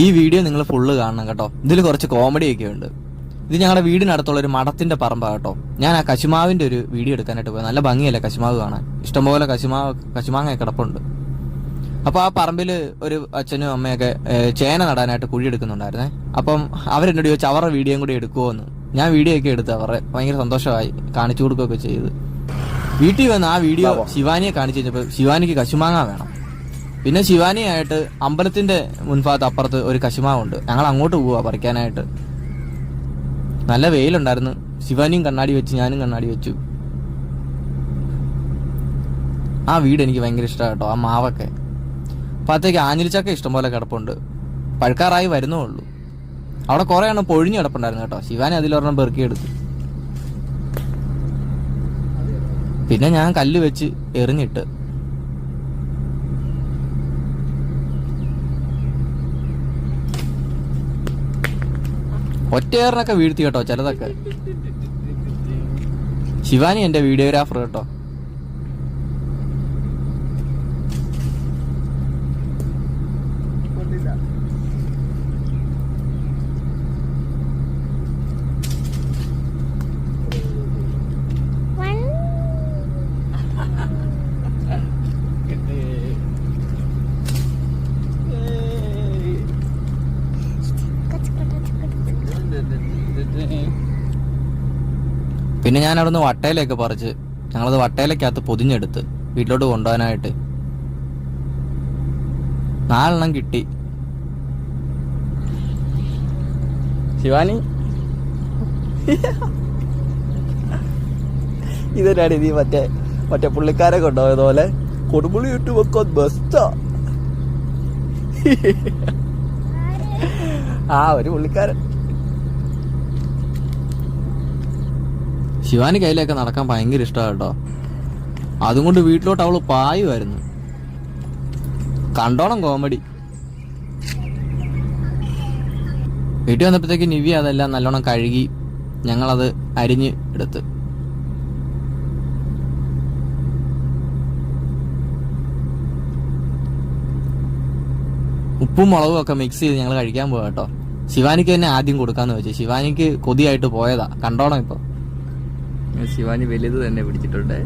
ഈ വീഡിയോ നിങ്ങൾ ഫുള്ള് കാണണം കേട്ടോ. ഇതിൽ കുറച്ച് കോമഡിയൊക്കെ ഉണ്ട്. ഇത് ഞങ്ങളുടെ വീടിനടുത്തുള്ള ഒരു മഠത്തിന്റെ പറമ്പാണ് കേട്ടോ. ഞാൻ ആ കശുമാവിന്റെ ഒരു വീഡിയോ എടുക്കാനായിട്ട് പോയി. നല്ല ഭംഗിയല്ലേ കശുമാവ് കാണാൻ. ഇഷ്ടംപോലെ കശുമാങ്ങ കിടപ്പുണ്ട്. അപ്പൊ ആ പറമ്പിൽ ഒരു അച്ഛനും അമ്മയൊക്കെ ചേന നടാനായിട്ട് കുഴി എടുക്കുന്നുണ്ടായിരുന്നേ. അപ്പം അവരെന്നോട് ചോദിച്ചു അവരുടെ വീഡിയോയും കൂടി എടുക്കുമോന്ന്. ഞാൻ വീഡിയോ ഒക്കെ എടുത്ത് അവരെ ഭയങ്കര സന്തോഷമായി കാണിച്ചു കൊടുക്കുകയൊക്കെ ചെയ്ത്. വീട്ടിൽ വന്ന് ആ വീഡിയോ ശിവാനിയെ കാണിച്ചു കഴിഞ്ഞപ്പോൾ ശിവാനിക്ക് കശുമാങ്ങ വേണം. പിന്നെ ശിവാനിയായിട്ട് അമ്പലത്തിന്റെ മുൻഭാഗത്ത് അപ്പുറത്ത് ഒരു കശുമാവുണ്ട്. ഞങ്ങൾ അങ്ങോട്ട് പോവാ പറിക്കാനായിട്ട്. നല്ല വെയിലുണ്ടായിരുന്നു. ശിവാനിയും കണ്ണാടി വെച്ച് ഞാനും കണ്ണാടി വെച്ചു. ആ വീട് എനിക്ക് ഭയങ്കര ഇഷ്ടമാണ് കേട്ടോ. ആ മാവൊക്കെ അപ്പത്തേക്ക് ആഞ്ഞിലിച്ചക്ക ഇഷ്ടംപോലെ കിടപ്പുണ്ട്. പഴുക്കാറായി വരുന്നേ ഉള്ളൂ. അവിടെ കുറെ എണ്ണം പൊഴിഞ്ഞു കിടപ്പുണ്ടായിരുന്നു കേട്ടോ. ശിവാനി അതിലൊരെണ്ണം പെറുക്കിയെടുത്തു. പിന്നെ ഞാൻ കല്ല് വെച്ച് എറിഞ്ഞിട്ട് ഒറ്റയേറിനൊക്കെ വീഴ്ത്തി കേട്ടോ ചിലതൊക്കെ. ശിവാനി എന്റെ വീഡിയോഗ്രാഫർ കേട്ടോ. പിന്നെ ഞാൻ അവിടുന്ന് വട്ടയിലൊക്കെ പറിച്ച് ഞങ്ങളത് വട്ടയിലക്കകത്ത് പൊതിഞ്ഞെടുത്ത് വീട്ടിലോട്ട് കൊണ്ടുപോകാനായിട്ട് 4 എണ്ണം കിട്ടി. ശിവാനി ഇതൊരാണ് നീ മറ്റേ പുള്ളിക്കാരെ കൊണ്ടുപോയത് പോലെ കൊടുമുളി ഇട്ട് വെക്കാൻ ബെസ്റ്റാ. ആ ഒരു പുള്ളിക്കാരൻ. ശിവാനി കയ്യിലൊക്കെ നടക്കാൻ ഭയങ്കര ഇഷ്ടമാണ് കേട്ടോ. അതും കൊണ്ട് വീട്ടിലോട്ട് അവള് പായുമായിരുന്നു. കണ്ടോണം കോമഡി. വീട്ടിൽ വന്നപ്പോഴത്തേക്ക് നിവ്യ അതെല്ലാം നല്ലോണം കഴുകി ഞങ്ങളത് അരിഞ്ഞ് എടുത്ത്. ഉപ്പും മുളകും ഒക്കെ മിക്സ് ചെയ്ത് ഞങ്ങൾ കഴിക്കാൻ പോവാ കേട്ടോ. ശിവാനിക്ക് തന്നെ ആദ്യം കൊടുക്കാന്ന് വെച്ചു. ശിവാനിക്ക് കൊതിയായിട്ട് പോയതാ. കണ്ടോണം ഇപ്പൊ. ശിവാനി വലുത് തന്നെ പിടിച്ചിട്ടുണ്ട്.